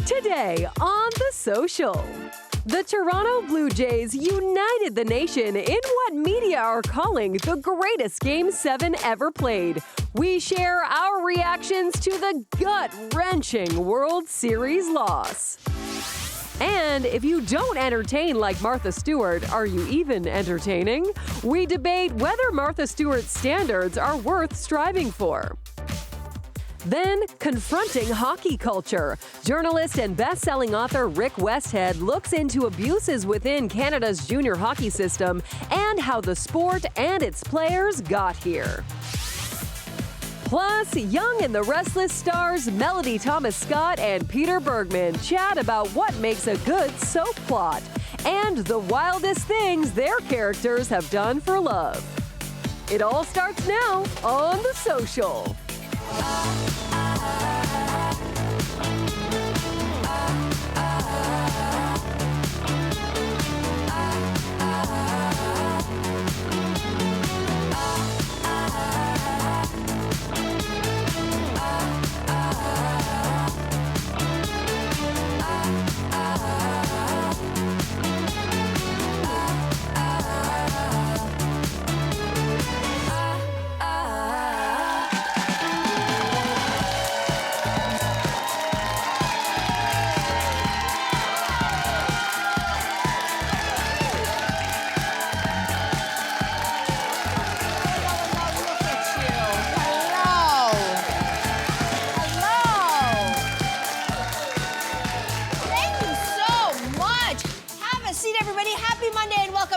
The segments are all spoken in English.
Today on The Social. The Toronto Blue Jays united the nation in what media are calling the greatest Game 7 ever played. We share our reactions to the gut-wrenching World Series loss. And if you don't entertain like Martha Stewart, are you even entertaining? We debate whether Martha Stewart's standards are worth striving for. Then, confronting hockey culture. Journalist and best-selling author Rick Westhead looks into abuses within Canada's junior hockey system and how the sport and its players got here. Plus, Young and the Restless stars Melody Thomas-Scott and Peter Bergman chat about what makes a good soap plot and the wildest things their characters have done for love. It all starts now on The Social.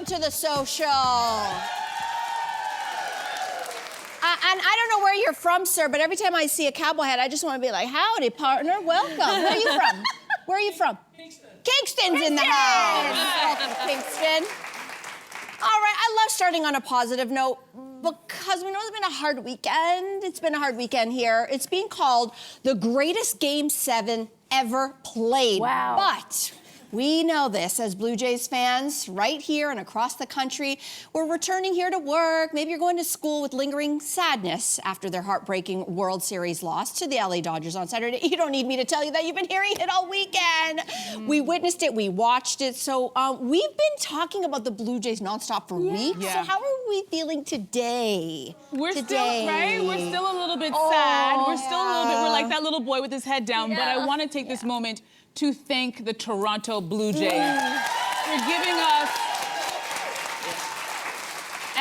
To The Social. And I don't know where you're from, sir, but every time I see a cowboy hat, I just want to be like, howdy, partner, welcome. Where are you from? Where are you from? Kingston. Kingston's in the house. Welcome, Kingston. All right, I love starting on a positive note because we know it's been a hard weekend. It's been a hard weekend here. It's being called the greatest Game 7 ever played. Wow. But we know this as Blue Jays fans right here and across the country. We're returning here to work. Maybe you're going to school with lingering sadness after their heartbreaking World Series loss to the LA Dodgers on Saturday. You don't need me to tell you that. You've been hearing it all weekend. We witnessed it. We watched it. So we've been talking about the Blue Jays nonstop for weeks. Yeah. So how are we feeling today? We're still, right? We're still a little bit sad. We're still a little bit, we're like that little boy with his head down. But I want to take this moment to thank the Toronto Blue Jays for giving us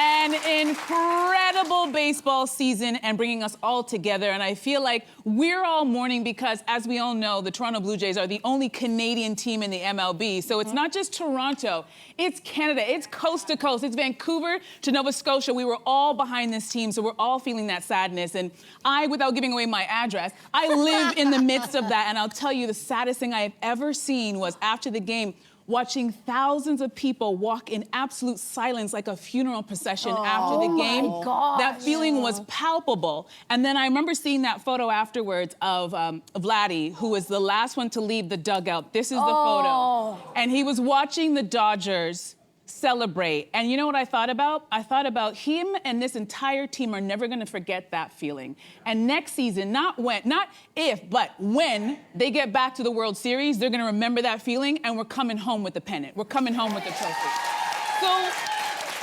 an incredible baseball season and bringing us all together. And I feel like we're all mourning because, as we all know, the Toronto Blue Jays are the only Canadian team in the MLB. So it's not just Toronto, it's Canada, it's coast to coast, it's Vancouver to Nova Scotia. We were all behind this team, so we're all feeling that sadness. And I, without giving away my address, I live in the midst of that. And I'll tell you, the saddest thing I have ever seen was after the game, watching thousands of people walk in absolute silence like a funeral procession after the game. Oh my gosh. That feeling was palpable. And then I remember seeing that photo afterwards of Vladdy, who was the last one to leave the dugout. This is the photo. And he was watching the Dodgers celebrate. And you know what I thought about? I thought about him and this entire team are never gonna forget that feeling. And next season, not if, but when they get back to the World Series, they're gonna remember that feeling and we're coming home with the pennant. We're coming home with the trophy. So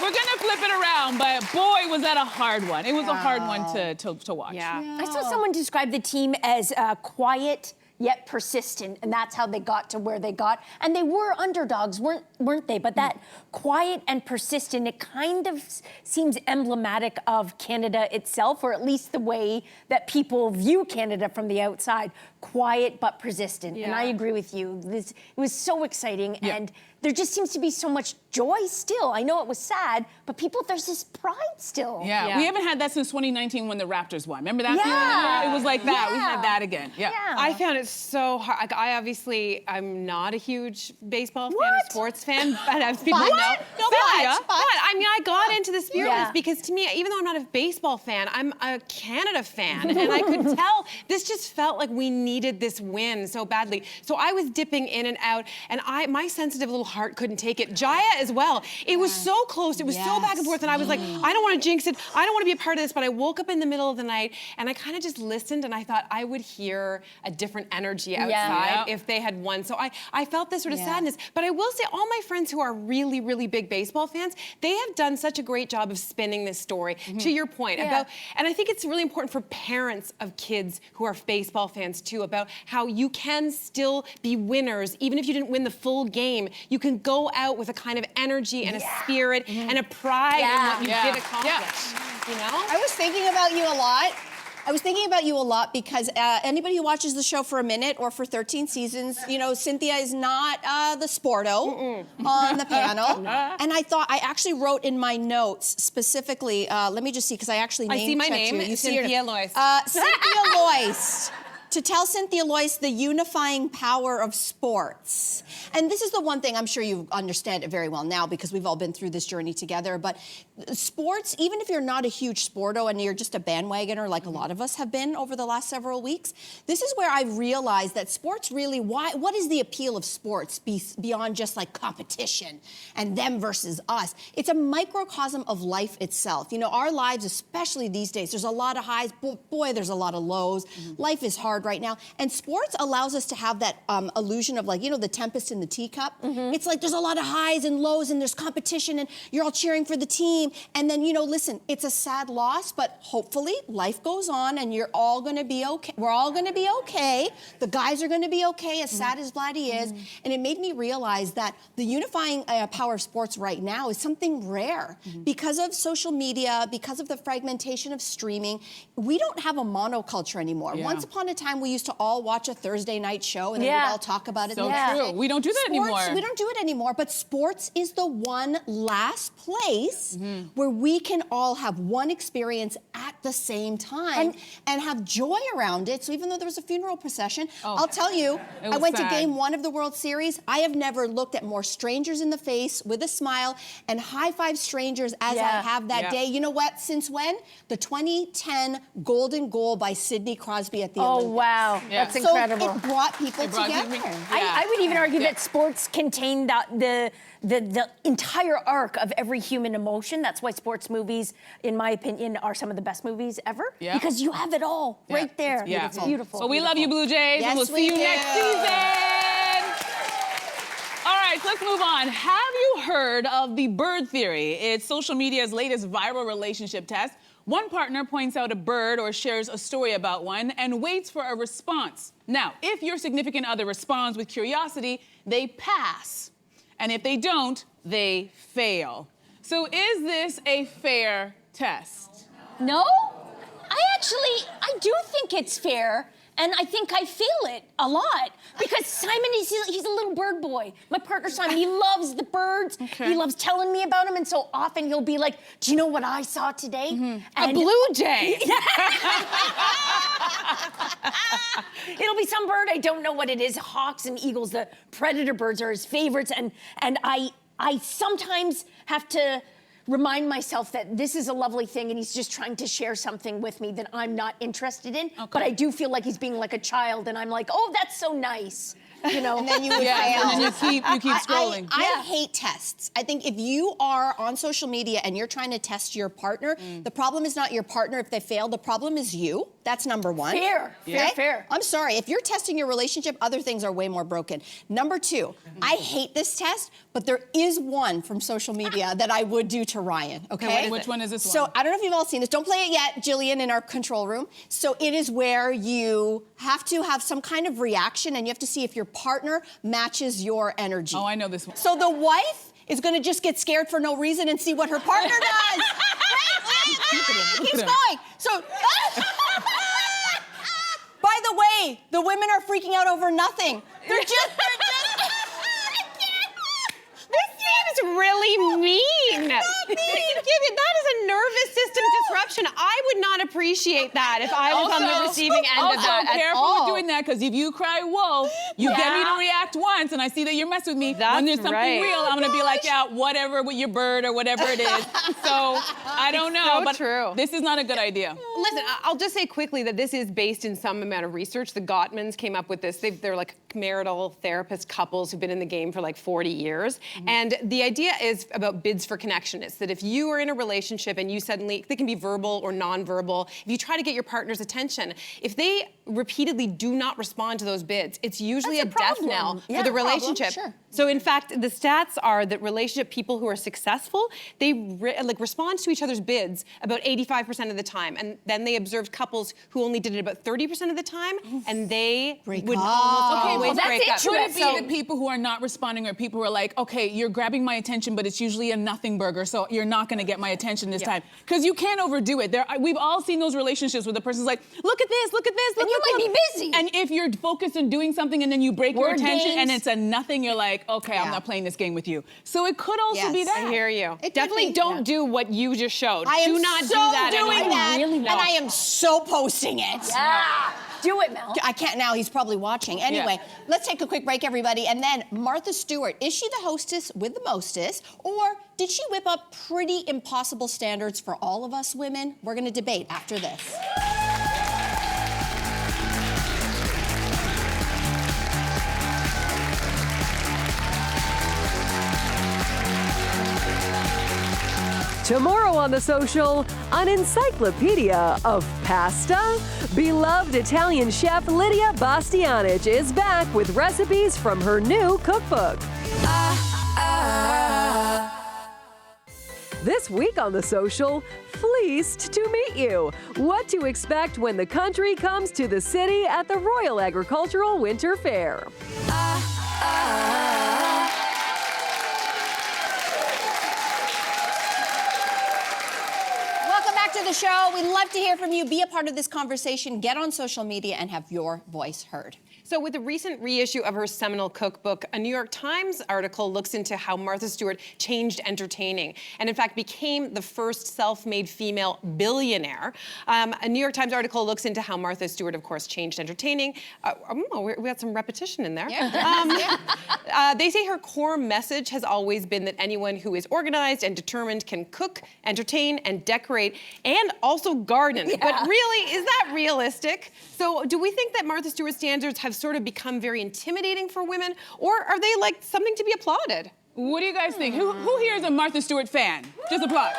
we're gonna flip it around, but boy, was that a hard one. It was a hard one to watch. I saw someone describe the team as quiet yet persistent, and that's how they got to where they got. And they were underdogs, weren't they? But that quiet and persistent, it kind of seems emblematic of Canada itself, or at least the way that people view Canada from the outside. Quiet but persistent. And I agree with you. It was so exciting, and there just seems to be so much joy still. I know it was sad, but there's this pride still. We haven't had that since 2019 when the Raptors won. Remember that feeling? It was like that. We had that again. I found it so hard. I'm not a huge baseball fan or sports fan, but as people know. I mean, I got into the spirit of this because to me, even though I'm not a baseball fan, I'm a Canada fan. And I could tell this just felt like we needed this win so badly. So I was dipping in and out, and my sensitive little heart heart couldn't take it. Jaya as well. It was so close. It was so back and forth. And I was like, I don't want to jinx it. I don't want to be a part of this. But I woke up in the middle of the night and I kind of just listened and I thought I would hear a different energy outside if they had won. So I felt this sort of sadness. But I will say all my friends who are really, really big baseball fans, they have done such a great job of spinning this story, to your point. About, and I think it's really important for parents of kids who are baseball fans too, about how you can still be winners, even if you didn't win the full game. You can go out with a kind of energy and a spirit and a pride in what you did accomplish. You know? I was thinking about you a lot. Because anybody who watches the show for a minute or for 13 seasons, you know, Cynthia is not the sporto on the panel. And I actually wrote in my notes specifically, let me just see, because I actually name-checked you. I see my name, Cynthia Loyst. Cynthia Loyst. To tell Cynthia Loyst the unifying power of sports. And this is the one thing I'm sure you understand it very well now because we've all been through this journey together. But sports, even if you're not a huge sporto and you're just a bandwagoner like a lot of us have been over the last several weeks, this is where I realized that sports really, what is the appeal of sports beyond just like competition and them versus us? It's a microcosm of life itself. You know, our lives, especially these days, there's a lot of highs, boy, there's a lot of lows. Life is hard right now. And sports allows us to have that illusion of like, you know, the tempest in the teacup. It's like there's a lot of highs and lows and there's competition and you're all cheering for the team. And then, you know, listen, it's a sad loss, but hopefully life goes on and you're all gonna be okay. We're all gonna be okay. The guys are gonna be okay, as sad as Vladdy is. And it made me realize that the unifying power of sports right now is something rare. Because of social media, because of the fragmentation of streaming, we don't have a monoculture anymore. Once upon a time, we used to all watch a Thursday night show and then we'd all talk about it. So true. We don't do that anymore. We don't do it anymore, but sports is the one last place where we can all have one experience at the same time and have joy around it. So even though there was a funeral procession, I'll tell you, I went to Game 1 of the World Series. I have never looked at more strangers in the face with a smile and high-five strangers as I have that day. You know what? Since when? The 2010 Golden Goal by Sidney Crosby at the Olympics. Oh, wow. That's incredible. So it brought people together. I would even argue that sports contain the entire arc of every human emotion. That's why sports movies, in my opinion, are some of the best movies ever. Because you have it all right there. It's beautiful. Well, we love you, Blue Jays, and we'll see you next season. All right, so let's move on. Have you heard of the bird theory? It's social media's latest viral relationship test. One partner points out a bird or shares a story about one and waits for a response. Now, if your significant other responds with curiosity, they pass. And if they don't, they fail. So is this a fair test? No, I do think it's fair. And I think I feel it a lot because Simon, he's a little bird boy. My partner Simon, he loves the birds. He loves telling me about them. And so often he'll be like, do you know what I saw today? A blue jay. It'll be some bird, I don't know what it is. Hawks and eagles, the predator birds are his favorites. And I sometimes have to remind myself that this is a lovely thing and he's just trying to share something with me that I'm not interested in. But I do feel like he's being like a child and I'm like, oh, that's so nice. You know, and then you would fail. And then you keep scrolling. I hate tests. I think if you are on social media and you're trying to test your partner, the problem is not your partner if they fail. The problem is you. That's number one. Fair. I'm sorry. If you're testing your relationship, other things are way more broken. Number two, I hate this test, but there is one from social media that I would do to Ryan, okay? Which one is this one? So I don't know if you've all seen this. Don't play it yet, Jillian, in our control room. So it is where you have to have some kind of reaction and you have to see if your partner matches your energy. Oh, I know this one. So the wife is gonna just get scared for no reason and see what her partner does. Keeps going. So, by the way, the women are freaking out over nothing. They're just this scene is just really mean. That is a nervous system disruption. I would not appreciate that if I was on the receiving end of that. Careful with doing that, because if you cry wolf, you get me to react once, and I see that you're messing with me. When there's something real, I'm gonna be like, yeah, whatever with your bird or whatever it is. So I don't know, but this is not a good idea. Listen, I'll just say quickly that this is based in some amount of research. The Gottmans came up with this. They're like marital therapist couples who've been in the game for like 40 years. And the idea is about bids for connection. It's that if you are in a relationship and you suddenly, they can be verbal or non-verbal, if you try to get your partner's attention, if they repeatedly do not respond to those bids, it's usually a death knell for the relationship. So in fact, the stats are that relationship people who are successful, they respond to each other's bids about 85% of the time. And then they observed couples who only did it about 30% of the time, and they would almost always break up. Could it be the people who are not responding, or people who are like, okay, you're grabbing my attention, but it's usually a nothing burger, so you're not gonna get my attention this time. Because you can't overdo it. We've all seen those relationships where the person's like, look at this, look at this, look at this. And you might be busy. And if you're focused on doing something and then you break your attention and it's a nothing, you're like, okay, I'm not playing this game with you. So it could also be that. I hear you. Definitely don't do what you just showed. Do not so do that doing that, really and I am so posting it. Yeah. Do it, Mel. I can't now, he's probably watching. Anyway, let's take a quick break, everybody. And then Martha Stewart, is she the hostess with the mostest, or did she whip up pretty impossible standards for all of us women? We're gonna debate after this. Tomorrow on The Social, an encyclopedia of pasta. Beloved Italian chef Lidia Bastianich is back with recipes from her new cookbook. This week on The Social, fleeced to meet you. What to expect when the country comes to the city at the Royal Agricultural Winter Fair. To the show. We'd love to hear from you. Be a part of this conversation. Get on social media and have your voice heard. So with the recent reissue of her seminal cookbook, a New York Times article looks into how Martha Stewart changed entertaining and in fact became the first self-made female billionaire. A New York Times article looks into how Martha Stewart, of course, changed entertaining. We got some repetition in there. They say her core message has always been that anyone who is organized and determined can cook, entertain, and decorate, and also garden. But really, is that realistic? So do we think that Martha Stewart's standards have sort of become very intimidating for women, or are they like something to be applauded? What do you guys think? Who here is a Martha Stewart fan? Just applaud.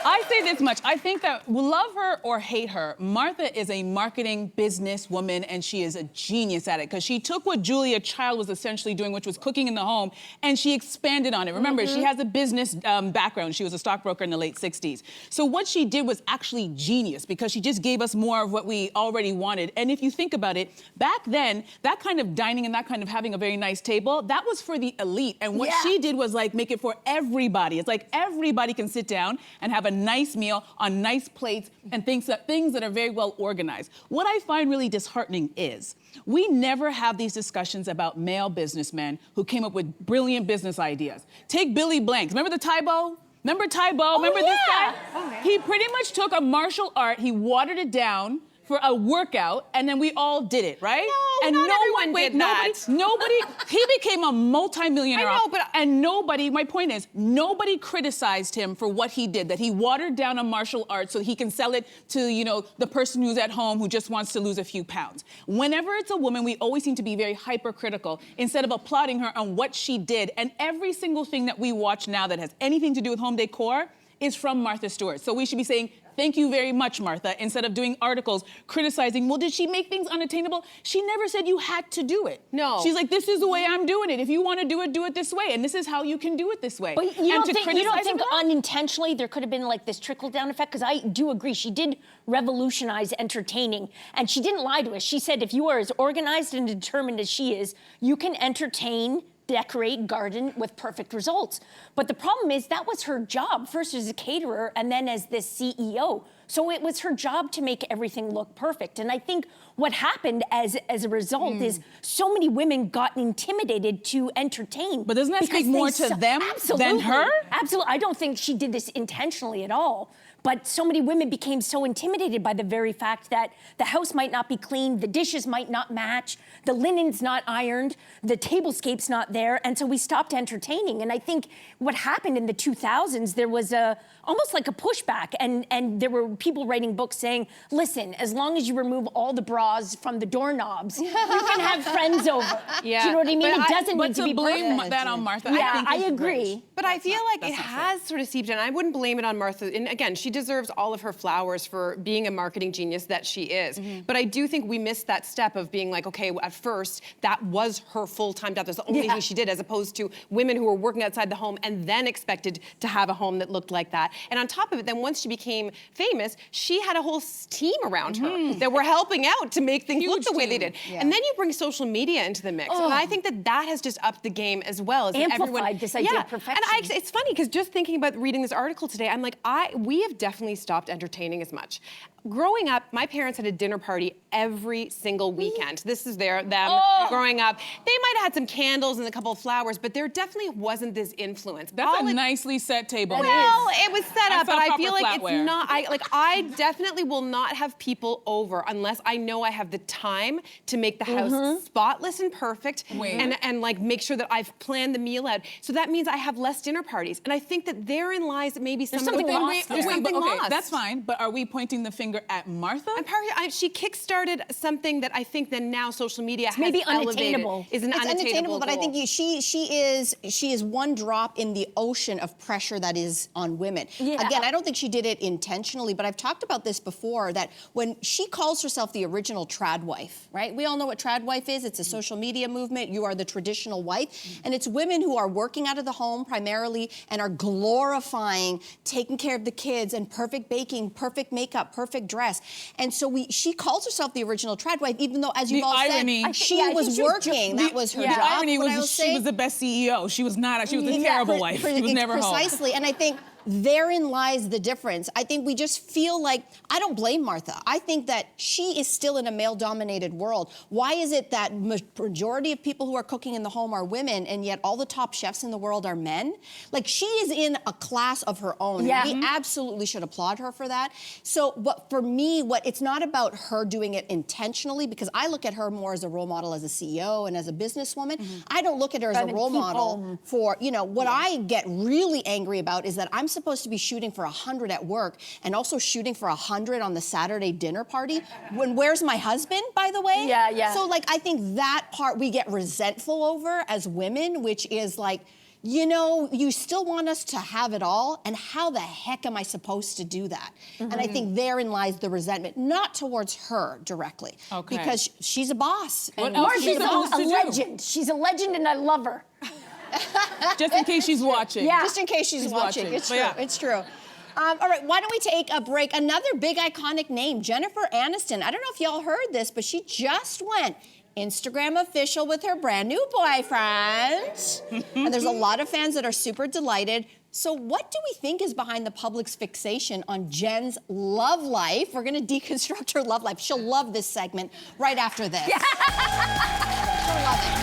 I say this much. I think that love her or hate her, Martha is a marketing business woman, and she is a genius at it, because she took what Julia Child was essentially doing, which was cooking in the home, and she expanded on it. Remember, she has a business background. She was a stockbroker in the late 60s. So what she did was actually genius, because she just gave us more of what we already wanted. And if you think about it, back then, that kind of dining and that kind of having a very nice table, that was for the elite. And what she did was like make it for everybody. It's like everybody can sit down and have a nice meal on nice plates and things that are very well organized. What I find really disheartening is we never have these discussions about male businessmen who came up with brilliant business ideas. Take Billy Blanks. Remember the Tybo? Remember Tybo? Remember this guy? He pretty much took a martial art, he watered it down for a workout, and then we all did it, right? No, and not everyone did that. Nobody, he became a multi-millionaire. I know, but and nobody, my point is, nobody criticized him for what he did, that he watered down a martial art so he can sell it to, you know, the person who's at home who just wants to lose a few pounds. Whenever it's a woman, we always seem to be very hypercritical instead of applauding her on what she did. And every single thing that we watch now that has anything to do with home decor is from Martha Stewart. So we should be saying, thank you very much, Martha, instead of doing articles criticizing, well, did she make things unattainable? She never said you had to do it. No. She's like, this is the way I'm doing it. If you want to do it this way. And this is how you can do it this way. But you don't think unintentionally there could have been like this trickle-down effect? Because I do agree, she did revolutionize entertaining. And she didn't lie to us. She said, if you are as organized and determined as she is, you can entertain decorate, garden with perfect results. But the problem is that was her job, first as a caterer and then as the CEO. So it was her job to make everything look perfect. And I think what happened as a result is so many women got intimidated to entertain. But doesn't that speak more to them than her? Absolutely. I don't think she did this intentionally at all. But so many women became so intimidated by the very fact that the house might not be clean, the dishes might not match, the linen's not ironed, the tablescape's not there, and so we stopped entertaining. And I think what happened in the 2000s, there was almost like a pushback, and there were people writing books saying, listen, as long as you remove all the bras from the doorknobs, you can have friends over. Yeah. Do you know what I mean? It doesn't need to be blame perfect. that on Martha, Yeah, I think agree. But I feel like it has sort of seeped in. I wouldn't blame it on Martha. And again, she deserves all of her flowers for being a marketing genius that she is. But I do think we missed that step of being like, okay, at first, that was her full-time job. That's the only thing she did, as opposed to women who were working outside the home and then expected to have a home that looked like that. And on top of it, then once she became famous, she had a whole team around her that were helping out to make things look the way they did. Yeah. And then you bring social media into the mix. And I think that has just upped the game as well. As Amplified this idea of perfection. And it's funny, because just thinking about reading this article today, I'm like, we have definitely stopped entertaining as much. Growing up, my parents had a dinner party every single weekend. This is them growing up. They might have had some candles and a couple of flowers, but there definitely wasn't this influence. That's a nicely set table. Well, it was set up, but I feel like flatware. it's not. I definitely will not have people over unless I know I have the time to make the house spotless and perfect, and like make sure that I've planned the meal out. So that means I have less dinner parties, and I think that therein lies maybe some something lost there. There's something lost. That's fine, but are we pointing the finger at Martha? She kickstarted something that I think that now social media has maybe elevated. unattainable. Is an It's unattainable, but I goal. think she is one drop in the ocean of pressure that is on women. Yeah. Again, I don't think she did it intentionally, but I've talked about this before, that when she calls herself the original trad wife, right? We all know what trad wife is. It's a social media movement. You are the traditional wife. And it's women who are working out of the home primarily and are glorifying taking care of the kids and perfect baking, perfect makeup, perfect dress. And so she calls herself the original trad wife, even though, as you've all said, she was working. That was her job. The irony was she was the best CEO. She was not. She was a terrible wife. She was never home. Precisely, and I think therein lies the difference. I think we just feel like, I don't blame Martha. I think that she is still in a male-dominated world. Why is it that majority of people who are cooking in the home are women, and yet all the top chefs in the world are men? Like, she is in a class of her own. Yeah. We absolutely should applaud her for that. So, but for me, it's not about her doing it intentionally, because I look at her more as a role model as a CEO and as a businesswoman. I don't look at her as a role model for, what I get really angry about is that I'm supposed to be shooting for 100 at work and also shooting for 100 on the Saturday dinner party. Where's my husband, by the way? Yeah. So, like, I think that part we get resentful over as women, which is like, you still want us to have it all, and how the heck am I supposed to do that? And I think therein lies the resentment, not towards her directly, because she's a boss. What else is she She's supposed a to do? legend. She's a legend, and I love her. Just in case she's watching. Yeah. Just in case she's watching. It's true. Yeah. It's true. All right, why don't we take a break? Another big iconic name, Jennifer Aniston. I don't know if y'all heard this, but she just went Instagram official with her brand new boyfriend. And there's a lot of fans that are super delighted. So what do we think is behind the public's fixation on Jen's love life? We're gonna deconstruct her love life. She'll love this segment right after this. She'll love it.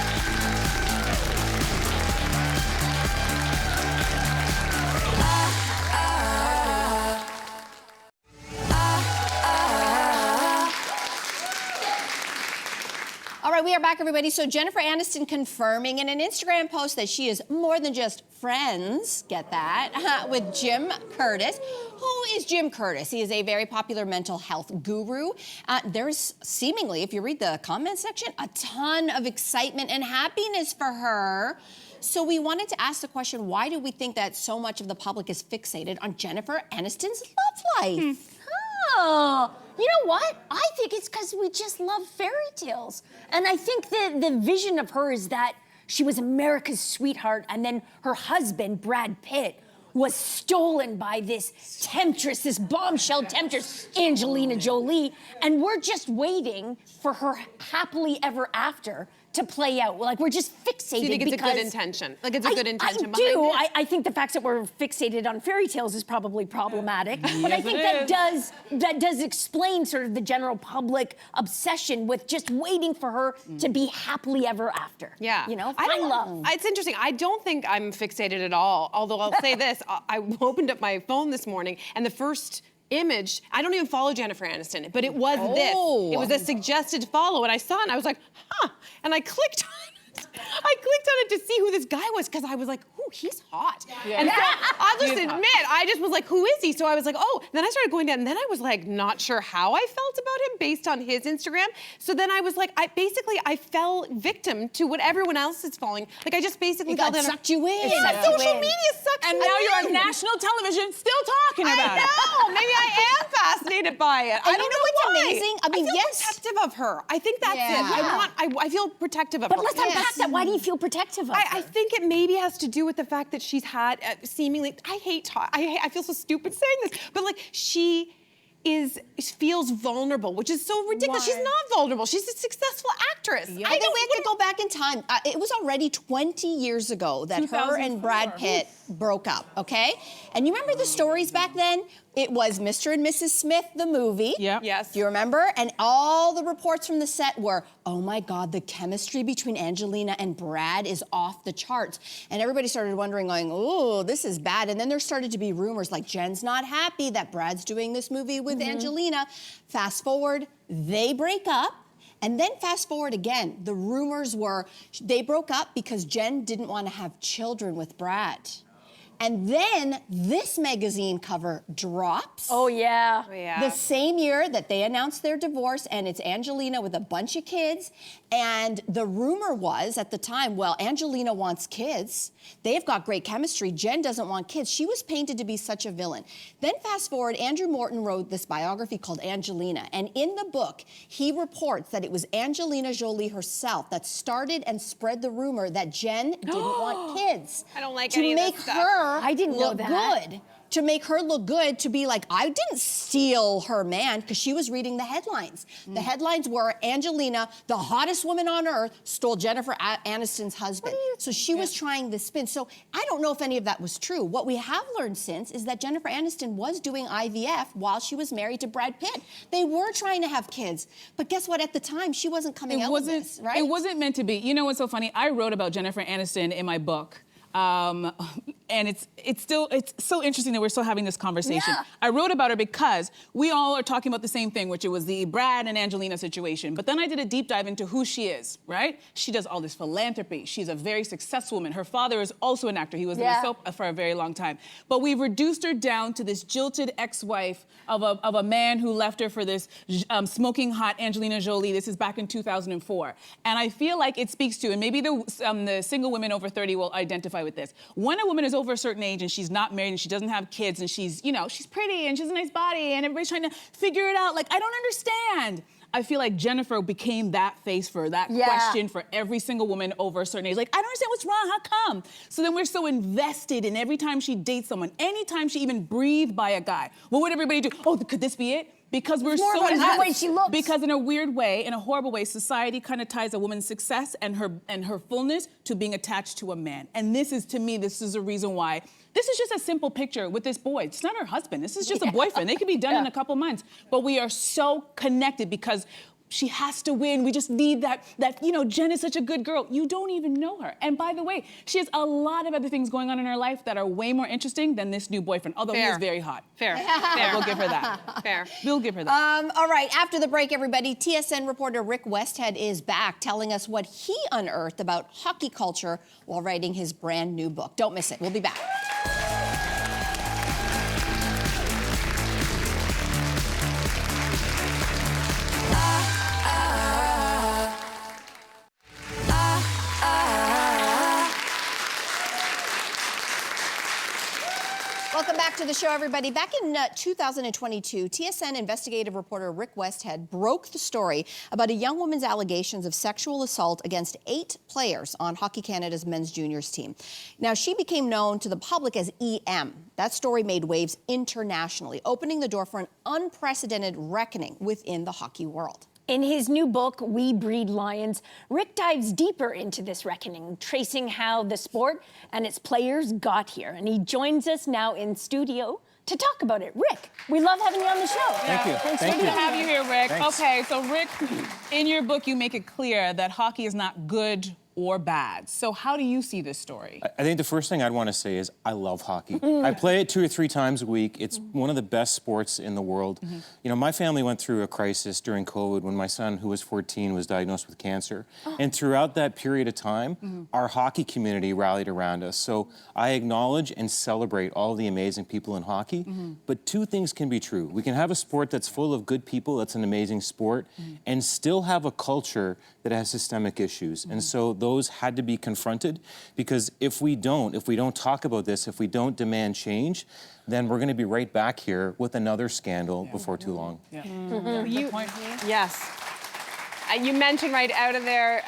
All right, we are back, everybody. So Jennifer Aniston confirming in an Instagram post that she is more than just friends, get that, with Jim Curtis. Who is Jim Curtis? He is a very popular mental health guru. There's seemingly, if you read the comment section, a ton of excitement and happiness for her. So we wanted to ask the question, why do we think that so much of the public is fixated on Jennifer Aniston's love life? Oh, you know what? I think it's because we just love fairy tales. And I think the vision of her is that she was America's sweetheart, and then her husband, Brad Pitt, was stolen by this temptress, this bombshell temptress, Angelina Jolie, and we're just waiting for her happily ever after to play out. Like, we're just fixated. Do you think it's a because good intention? Like, it's a good intention I behind do. it? I think the fact that we're fixated on fairy tales is probably problematic. But I think that does explain sort of the general public obsession with just waiting for her to be happily ever after. Yeah. You know, I find don't- love. It's interesting. I don't think I'm fixated at all. Although I'll say this, I opened up my phone this morning and the first image, I don't even follow Jennifer Aniston, but it was this. It was a suggested follow, and I saw it and I was like, huh. And I clicked on it. I clicked on it to see who this guy was because I was like, ooh, he's hot. And so I'll just admit, I just was like, who is he? So I was like, oh. Then I started going down, and then I was like, not sure how I felt about him based on his Instagram. So then I was like, I fell victim to what everyone else is falling. Like, I just basically fell down. Sucked you in. Yeah, social media sucks And me now you're in. on national television still talking about it. I know. Maybe I am fascinated by it. I don't know what's why. amazing? I mean, feel yes. protective of her. I think that's Yeah. it. I feel protective of her. But let's unpack that. Why do you feel protective of her? I think it maybe has to do with the fact that she's had seemingly. I feel so stupid saying this, but like she feels vulnerable, which is so ridiculous. Why? She's not vulnerable. She's a successful actress. I think we have to go back in time. It was already 20 years ago that her and Brad Pitt broke up, okay? And you remember the stories back then? It was Mr. and Mrs. Smith, the movie. Yeah. Yes. Do you remember? And all the reports from the set were, oh my God, the chemistry between Angelina and Brad is off the charts. And everybody started wondering, going, oh, this is bad. And then there started to be rumors like Jen's not happy that Brad's doing this movie with Angelina. Fast forward, they break up. And then fast forward again, the rumors were they broke up because Jen didn't want to have children with Brad. And then this magazine cover drops. Oh, yeah. The same year that they announced their divorce, and it's Angelina with a bunch of kids. And the rumor was at the time, well, Angelina wants kids. They've got great chemistry. Jen doesn't want kids. She was painted to be such a villain. Then fast forward, Andrew Morton wrote this biography called Angelina. And in the book, he reports that it was Angelina Jolie herself that started and spread the rumor that Jen didn't want kids. I don't like to any of make this stuff. her I didn't know look that. good. To make her look good, to be like, I didn't steal her man, because she was reading the headlines. The headlines were Angelina, the hottest woman on earth, stole Jennifer Aniston's husband. So she was trying this spin. So I don't know if any of that was true. What we have learned since is that Jennifer Aniston was doing IVF while she was married to Brad Pitt. They were trying to have kids. But guess what? At the time, she wasn't coming out with this, right? It wasn't meant to be. You know what's so funny? I wrote about Jennifer Aniston in my book. And it's so interesting that we're still having this conversation. Yeah. I wrote about her because we all are talking about the same thing, which it was the Brad and Angelina situation. But then I did a deep dive into who she is, right? She does all this philanthropy. She's a very successful woman. Her father is also an actor. He was in a soap for a very long time. But we've reduced her down to this jilted ex-wife of a man who left her for this smoking hot Angelina Jolie. This is back in 2004. And I feel like it speaks to, and maybe the single women over 30 will identify with this. When a woman is over a certain age and she's not married and she doesn't have kids and she's pretty and she has a nice body and everybody's trying to figure it out, like, I don't understand. I feel like Jennifer became that face for that question for every single woman over a certain age. Like, I don't understand what's wrong, how come? So then we're so invested in every time she dates someone, anytime she even breathed by a guy, what would everybody do? Oh, could this be it? Because we're so about the way she looks. Because in a weird way, in a horrible way, society kind of ties a woman's success and her fullness to being attached to a man. And this is, to me, this is a reason why. This is just a simple picture with this boy. It's not her husband. This is just a boyfriend. They could be done in a couple months. But we are so connected because she has to win. We just need that, Jen is such a good girl. You don't even know her. And by the way, she has a lot of other things going on in her life that are way more interesting than this new boyfriend, although he is very hot. Fair. We'll give her that. Fair. We'll give her that. All right, after the break, everybody, TSN reporter Rick Westhead is back telling us what he unearthed about hockey culture while writing his brand new book. Don't miss it. We'll be back. Welcome back to the show, everybody. Back in 2022, TSN investigative reporter Rick Westhead broke the story about a young woman's allegations of sexual assault against 8 players on Hockey Canada's men's juniors team. Now, she became known to the public as EM. That story made waves internationally, opening the door for an unprecedented reckoning within the hockey world. In his new book, We Breed Lions, Rick dives deeper into this reckoning, tracing how the sport and its players got here. And he joins us now in studio to talk about it. Rick, we love having you on the show. Thank you. Thanks Thank for you. being Good to have you here, Rick. Thanks. Okay, so Rick, in your book, you make it clear that hockey is not good or bad. So how do you see this story? I think the first thing I'd want to say is I love hockey. I play it 2 or 3 times a week. It's one of the best sports in the world. You know, my family went through a crisis during COVID when my son, who was 14, was diagnosed with cancer. And throughout that period of time, our hockey community rallied around us. So I acknowledge and celebrate all the amazing people in hockey. But 2 things can be true. We can have a sport that's full of good people, that's an amazing sport, and still have a culture that has systemic issues. And so those had to be confronted, because if we don't talk about this, if we don't demand change, then we're going to be right back here with another scandal before too long. Yes. You mentioned right out of there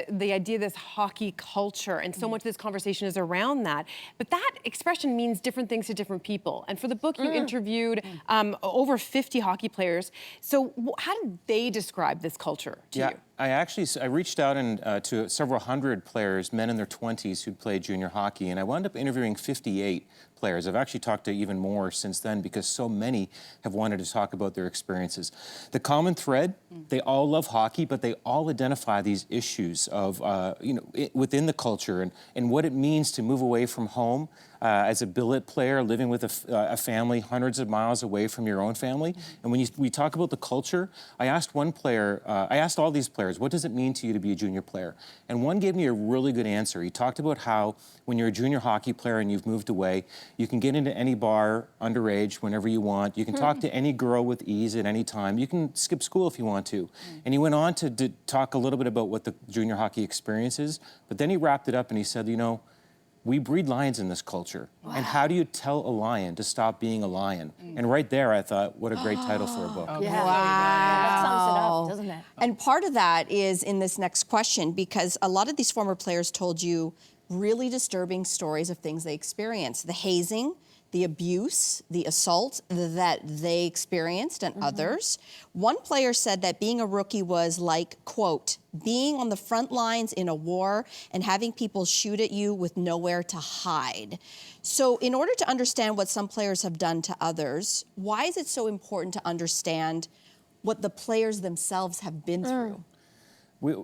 the idea of this hockey culture, and so much of this conversation is around that. But that expression means different things to different people. And for the book, you interviewed over 50 hockey players. So how did they describe this culture to you? I reached out to several hundred players, men in their 20s who'd played junior hockey, and I wound up interviewing 58 players. I've actually talked to even more since then because so many have wanted to talk about their experiences. The common thread, they all love hockey, but they all identify these issues of, within the culture and what it means to move away from home as a billet player, living with a family hundreds of miles away from your own family. And when we talk about the culture, I asked all these players, what does it mean to you to be a junior player? And one gave me a really good answer. He talked about how when you're a junior hockey player and you've moved away, you can get into any bar underage whenever you want. You can talk to any girl with ease at any time. You can skip school if you want to. And he went on to talk a little bit about what the junior hockey experience is, but then he wrapped it up and he said, we breed lions in this culture. Wow. And how do you tell a lion to stop being a lion? And right there, I thought, what a great title for a book. Yeah. Wow. That sums it up, doesn't it? And part of that is in this next question, because a lot of these former players told you really disturbing stories of things they experienced. The hazing, the abuse, the assault that they experienced and others. One player said that being a rookie was like, quote, being on the front lines in a war and having people shoot at you with nowhere to hide. So in order to understand what some players have done to others, why is it so important to understand what the players themselves have been through?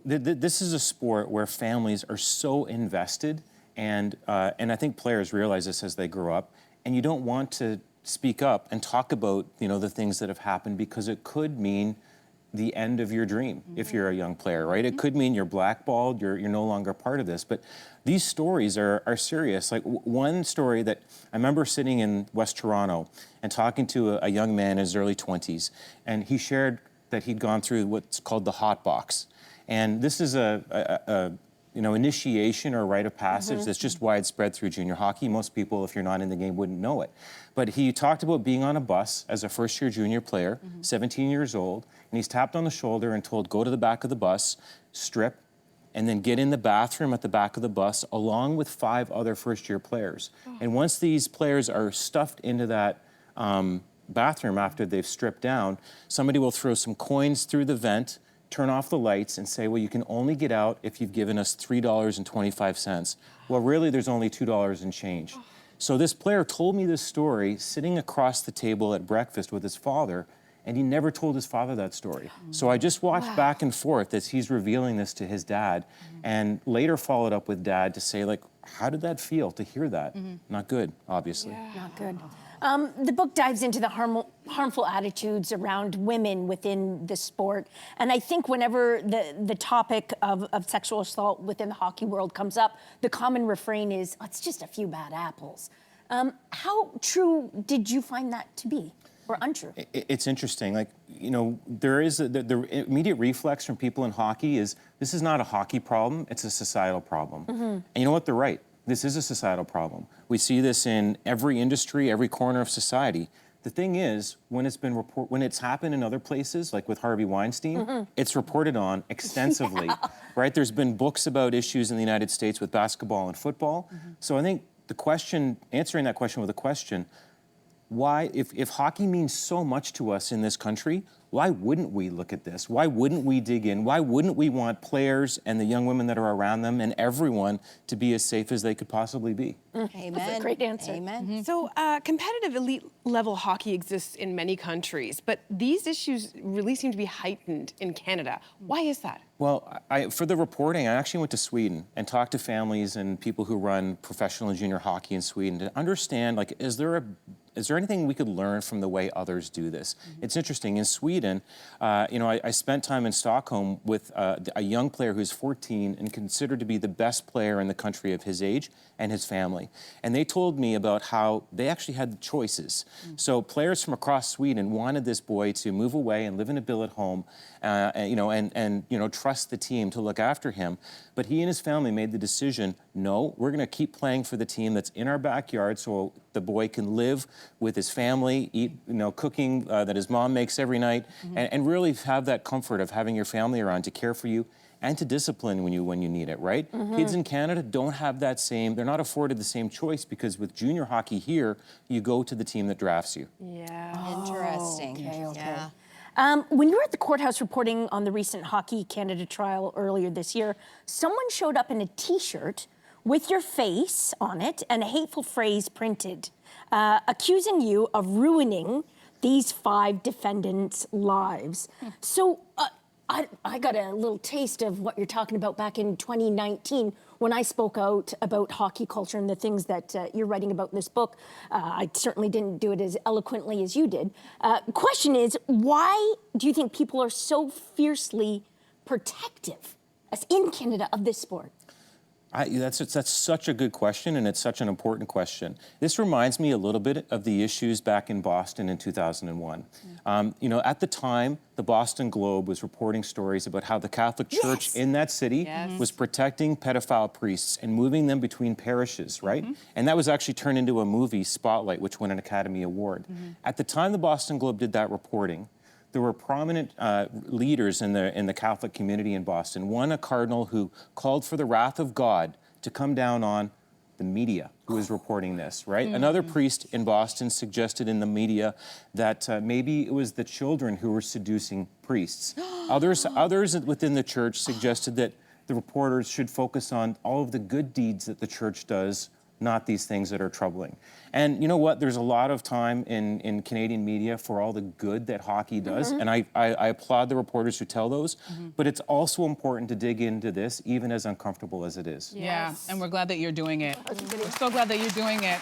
This is a sport where families are so invested, and I think players realize this as they grow up. And you don't want to speak up and talk about, the things that have happened, because it could mean the end of your dream if you're a young player, right? It could mean you're blackballed, you're no longer part of this. But these stories are serious. Like one story that I remember sitting in West Toronto and talking to a young man in his early 20s, and he shared that he'd gone through what's called the hot box. And this is initiation or rite of passage that's just widespread through junior hockey. Most people, if you're not in the game, wouldn't know it. But he talked about being on a bus as a first-year junior player, 17 years old, and he's tapped on the shoulder and told, go to the back of the bus, strip, and then get in the bathroom at the back of the bus along with 5 other first-year players. And once these players are stuffed into that bathroom after they've stripped down, somebody will throw some coins through the vent, turn off the lights and say, well, you can only get out if you've given us $3.25. Well, really, there's only $2 and change. So this player told me this story sitting across the table at breakfast with his father, and he never told his father that story. So I just watched back and forth as he's revealing this to his dad, and later followed up with dad to say, how did that feel to hear that? Not good, obviously. Not good. The book dives into the harmful attitudes around women within the sport. And I think whenever the topic of sexual assault within the hockey world comes up, the common refrain is, it's just a few bad apples. How true did you find that to be, or untrue? It's interesting. There is the immediate reflex from people in hockey is, this is not a hockey problem, it's a societal problem. And you know what? They're right. This is a societal problem. We see this in every industry, every corner of society. The thing is, when it's happened in other places, like with Harvey Weinstein, it's reported on extensively, right? There's been books about issues in the United States with basketball and football. So I think answering that question with a question, why, if hockey means so much to us in this country, why wouldn't we look at this? Why wouldn't we dig in? Why wouldn't we want players and the young women that are around them and everyone to be as safe as they could possibly be? Amen. That's a great answer. Amen. So competitive elite level hockey exists in many countries, but these issues really seem to be heightened in Canada. Why is that? Well, for the reporting, I actually went to Sweden and talked to families and people who run professional and junior hockey in Sweden to understand, like, is there anything we could learn from the way others do this? It's interesting. In Sweden, I spent time in Stockholm with a young player who's 14 and considered to be the best player in the country of his age and his family. And they told me about how they actually had choices. So players from across Sweden wanted this boy to move away and live in a billet home, and trust the team to look after him. But he and his family made the decision, no, we're going to keep playing for the team that's in our backyard so the boy can live with his family, eat, cooking that his mom makes every night, and really have that comfort of having your family around to care for you and to discipline when you need it, right? Kids in Canada don't have that same, they're not afforded the same choice because with junior hockey here, you go to the team that drafts you. Yeah. Interesting. Okay. Yeah. When you were at the courthouse reporting on the recent Hockey Canada trial earlier this year, someone showed up in a T-shirt with your face on it and a hateful phrase printed, accusing you of ruining these 5 defendants' lives. So I got a little taste of what you're talking about back in 2019 when I spoke out about hockey culture and the things that you're writing about in this book. I certainly didn't do it as eloquently as you did. Question is, why do you think people are so fiercely protective, as in Canada, of this sport? That's such a good question, and it's such an important question. This reminds me a little bit of the issues back in Boston in 2001. At the time, the Boston Globe was reporting stories about how the Catholic Church in that city was protecting pedophile priests and moving them between parishes, right? And that was actually turned into a movie, Spotlight, which won an Academy Award. At the time the Boston Globe did that reporting, there were prominent leaders in the Catholic community in Boston. One, a cardinal who called for the wrath of God to come down on the media who was reporting this, right? Another priest in Boston suggested in the media that maybe it was the children who were seducing priests. Others within the church suggested that the reporters should focus on all of the good deeds that the church does, not these things that are troubling. And you know what? There's a lot of time in Canadian media for all the good that hockey does, and I applaud the reporters who tell those, but it's also important to dig into this, even as uncomfortable as it is. Yeah, and we're glad that you're doing it. We're so glad that you're doing it.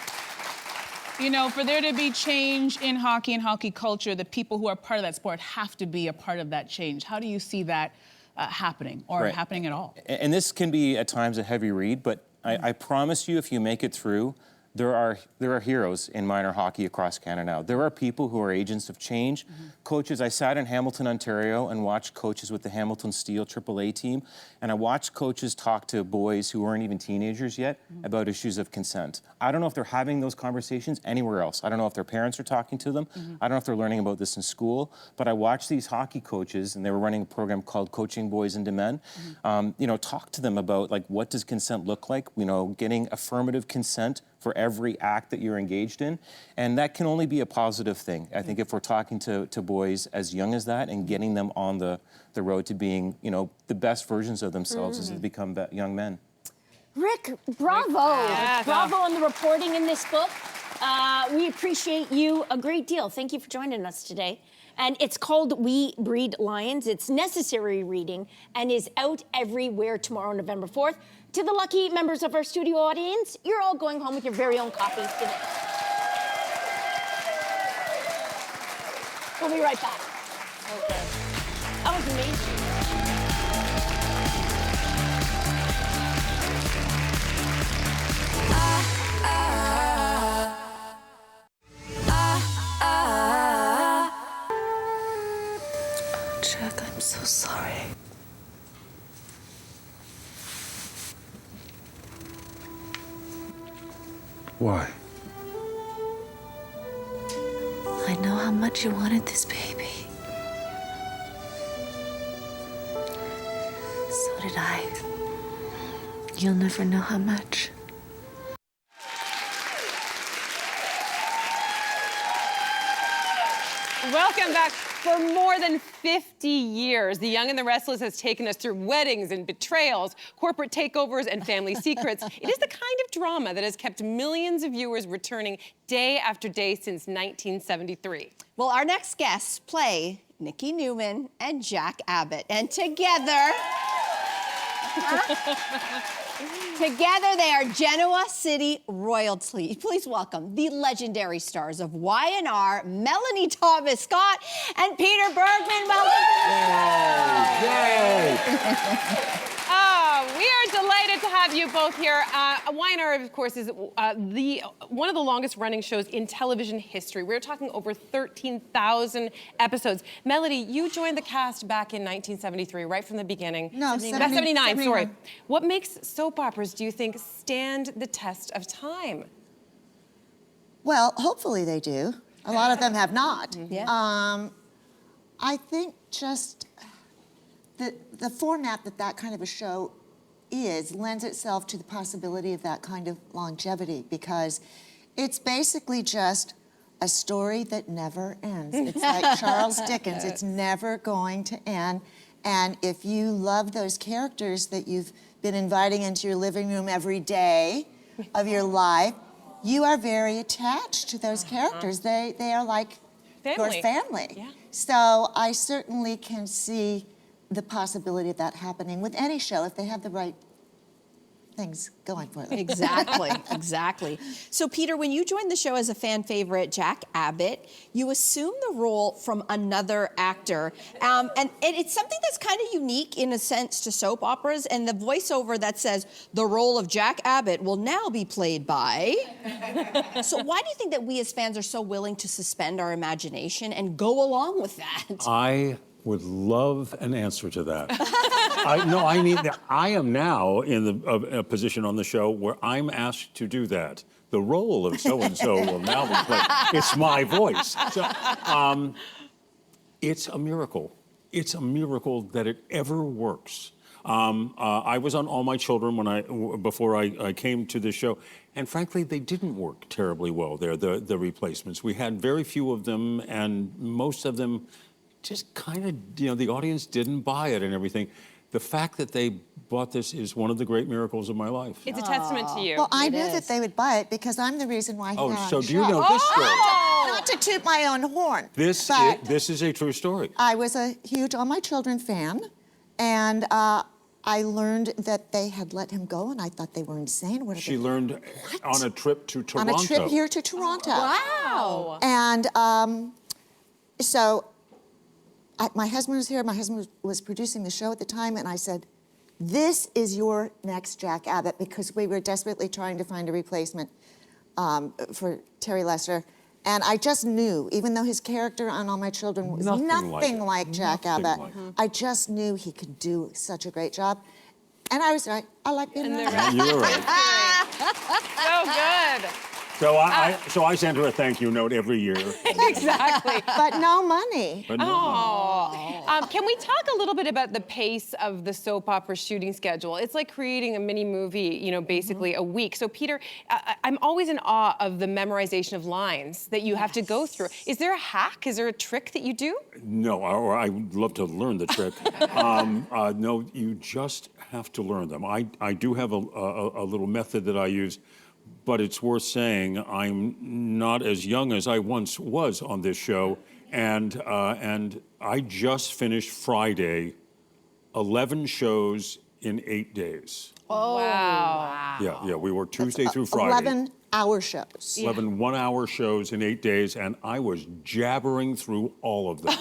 For there to be change in hockey and hockey culture, the people who are part of that sport have to be a part of that change. How do you see that happening, or happening at all? And this can be at times a heavy read, but I promise you, if you make it through, there are heroes in minor hockey across Canada now. There are people who are agents of change. Coaches, I sat in Hamilton, Ontario, and watched coaches with the Hamilton Steel AAA team, and I watched coaches talk to boys who weren't even teenagers yet about issues of consent. I don't know if they're having those conversations anywhere else. I don't know if their parents are talking to them. I don't know if they're learning about this in school, but I watched these hockey coaches, and they were running a program called Coaching Boys into Men, talk to them about, like, what does consent look like, getting affirmative consent for every act that you're engaged in. And that can only be a positive thing. I think if we're talking to boys as young as that and getting them on the road to being, the best versions of themselves as they become young men. Rick, bravo. Bravo on the reporting in this book. We appreciate you a great deal. Thank you for joining us today. And it's called We Breed Lions. It's necessary reading and is out everywhere tomorrow, November 4th. To the lucky members of our studio audience, you're all going home with your very own copies today. We'll be right back. Okay. That was amazing. Jack, I'm so sorry. Why? I know how much you wanted this baby. So did I. You'll never know how much. Welcome back. For more than 50 years, The Young and the Restless has taken us through weddings and betrayals, corporate takeovers, and family secrets. It is the kind of drama that has kept millions of viewers returning day after day since 1973. Well, our next guests play Nikki Newman and Jack Abbott, and together, together they are Genoa City royalty. Please welcome the legendary stars of Y&R, Melanie Thomas Scott and Peter Bergman. Welcome. Yay! We are delighted to have you both here. Y&R, of course, is one of the longest running shows in television history. We're talking over 13,000 episodes. Melody, you joined the cast back in 1973, right from the beginning. No, 79, sorry. What makes soap operas, do you think, stand the test of time? Well, hopefully they do. A lot of them have not. Yeah. I think just the format that kind of a show lends itself to the possibility of that kind of longevity, because it's basically just a story that never ends. It's like Charles Dickens, it's never going to end. And if you love those characters that you've been inviting into your living room every day of your life, you are very attached to those characters. They are like your family. Yeah. So I certainly can see the possibility of that happening with any show if they have the right things going for them. Exactly, exactly. So, Peter, when you joined the show as a fan favorite, Jack Abbott, you assumed the role from another actor. And it's something that's kind of unique in a sense to soap operas, and the voiceover that says, the role of Jack Abbott will now be played by... So why do you think that we as fans are so willing to suspend our imagination and go along with that? I would love an answer to that. I am now in a position on the show where I'm asked to do that. The role of so-and-so will now be played. It's my voice. So, it's a miracle. It's a miracle that it ever works. I was on All My Children before I came to this show, and frankly, they didn't work terribly well there, the replacements. We had very few of them, and most of them just kind of, the audience didn't buy it and everything. The fact that they bought this is one of the great miracles of my life. It's a testament to you. Well, I knew that they would buy it because I'm the reason why Oh, he's on so the do you show. know this story? Not to toot my own horn. This is a true story. I was a huge All My Children fan, and I learned that they had let him go, and I thought they were insane. She learned on a trip to Toronto. On a trip here to Toronto. Wow. And so my husband was here. My husband was producing the show at the time, and I said, this is your next Jack Abbott, because we were desperately trying to find a replacement for Terry Lester. And I just knew, even though his character on All My Children was nothing like Jack Abbott, I just knew he could do such a great job. And I was right. I like being right. You were right. So good. So I send her a thank you note every year. Exactly. But no money. But no. Can we talk a little bit about the pace of the soap opera shooting schedule? It's like creating a mini movie, basically a week. So Peter, I'm always in awe of the memorization of lines that you have to go through. Is there a hack? Is there a trick that you do? No, or I would love to learn the trick. No, you just have to learn them. I do have a little method that I use. But it's worth saying I'm not as young as I once was on this show, and I just finished Friday, 11 shows in 8 days. Oh, wow. Yeah, we worked Tuesday through Friday. 11-hour shows. 11 one-hour shows in 8 days, and I was jabbering through all of them.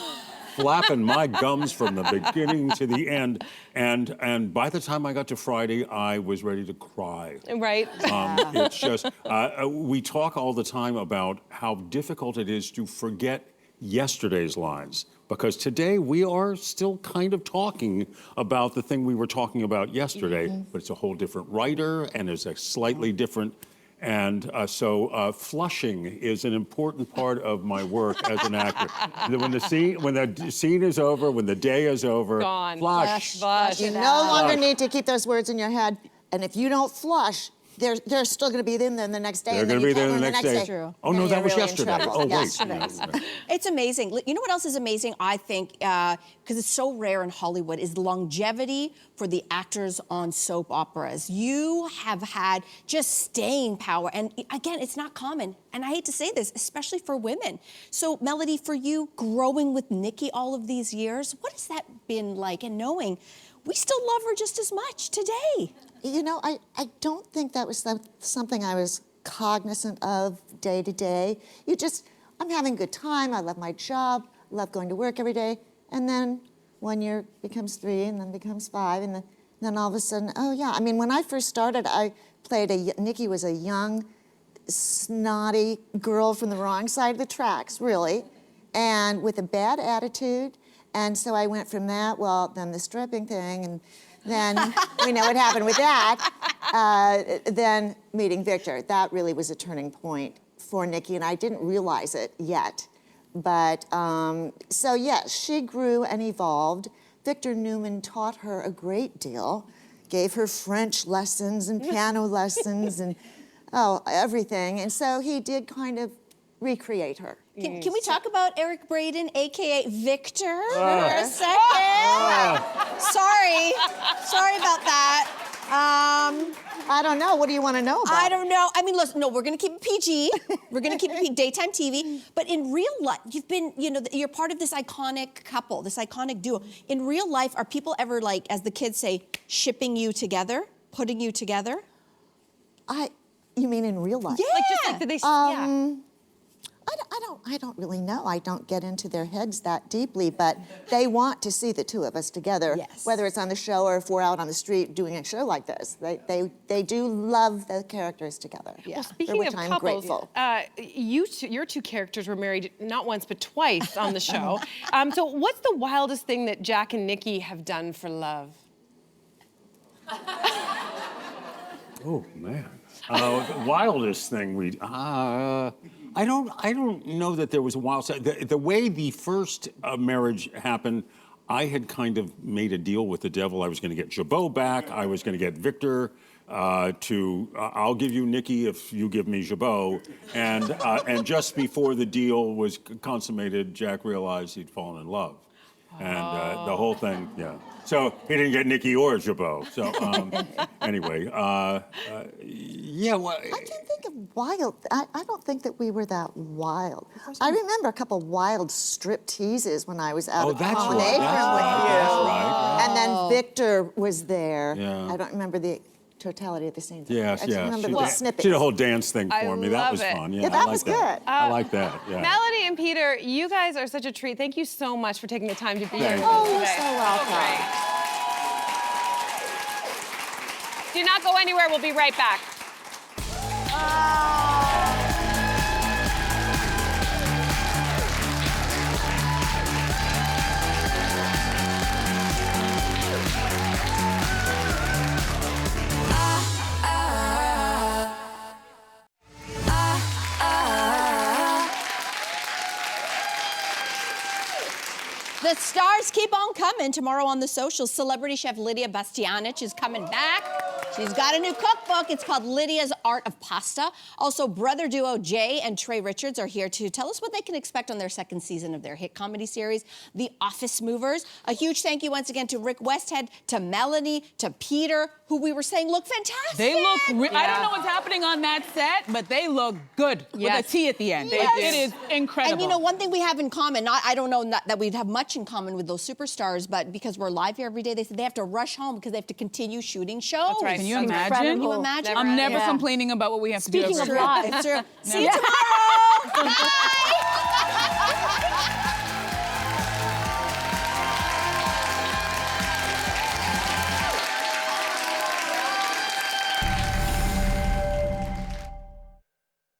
Flapping my gums from the beginning to the end, and by the time I got to Friday, I was ready to cry. Right. It's just we talk all the time about how difficult it is to forget yesterday's lines, because today we are still kind of talking about the thing we were talking about yesterday, but it's a whole different writer and it's a slightly different. And so flushing is an important part of my work as an actor. When the scene is over, when the day is over, gone. Flush. You no longer need to keep those words in your head. And if you don't flush, they're still going to be in there the next day. They're and then going to you be there tell the them next day. True. Oh, no, Then that you're was really in yesterday. trouble. Oh, Yes. wait. It's amazing. You know what else is amazing, I think, because it's so rare in Hollywood, is the longevity for the actors on soap operas. You have had just staying power. And again, it's not common. And I hate to say this, especially for women. So, Melody, for you, growing with Nikki all of these years, what has that been like? And knowing we still love her just as much today. You know, I don't think that was something I was cognizant of day to day. I'm having a good time. I love my job. I love going to work every day. And then 1 year becomes 3, and then becomes 5, and then all of a sudden, oh yeah. I mean, when I first started, I played Nikki was a young, snotty girl from the wrong side of the tracks, really, and with a bad attitude. And so I went from that, then the stripping thing, and then we know what happened with that. Then meeting Victor, that really was a turning point for Nikki, and I didn't realize it yet. But, so yes, she grew and evolved. Victor Newman taught her a great deal, gave her French lessons and piano lessons and, everything. And so he did kind of recreate her. Can we talk about Eric Braeden, AKA Victor, for a second? Sorry about that. I don't know. What do you want to know about? I don't know. I mean, listen, no, we're going to keep it PG. We're going to keep it daytime TV. But in real life, you've been, you're part of this iconic couple, this iconic duo. In real life, are people ever, like, as the kids say, shipping you together, putting you together? You mean in real life? Yeah. Like, just like, did they, yeah. I don't really know. I don't get into their heads that deeply, but they want to see the two of us together, Yes. whether it's on the show or if we're out on the street doing a show like this. They do love the characters together. Yeah. Well, For speaking which of I'm couples, grateful. your two characters were married not once but twice on the show. So what's the wildest thing that Jack and Nikki have done for love? Oh, man. The wildest thing I don't know that there was a wild side. The way the first marriage happened, I had kind of made a deal with the devil. I was going to get Jabot back. I was going to get Victor I'll give you Nikki if you give me Jabot. And just before the deal was consummated, Jack realized he'd fallen in love. And the whole thing, yeah. So he didn't get Nikki or Jabot. So anyway, yeah. Well, I can't think of wild. I don't think that we were that wild. I remember a couple wild strip teases when I was out at the Combination with you. That's right. And then Victor was there. Yeah. I don't remember the totality of the scenes. I Yes, just remember the little snippets. She did a whole dance thing for me. That love was it. fun. Yeah, Yeah, that I was like that. good. I like that. Yeah. Melody and Peter, you guys are such a treat. Thank you so much for taking the time to be here with Oh, us you're today. so welcome. Do not go anywhere. We'll be right back. The stars keep on coming. Tomorrow on The Social, celebrity chef Lydia Bastianich is coming back. She's got a new cookbook. It's called Lydia's Art of Pasta. Also, brother duo Jay and Trey Richards are here to tell us what they can expect on their second season of their hit comedy series, The Office Movers. A huge thank you once again to Rick Westhead, to Melanie, to Peter, who we were saying look fantastic. They look, I don't know what's happening on that set, but they look good with a T at the end. Yes. It is incredible. And you know, one thing we have in common, I don't know that we'd have much in common with those superstars, but because we're live here every day, they said they have to rush home because they have to continue shooting shows. That's right. Can you Can imagine? you imagine? I'm never complaining about what we have to do. Speaking every of day. live. It's true. See you tomorrow. Bye.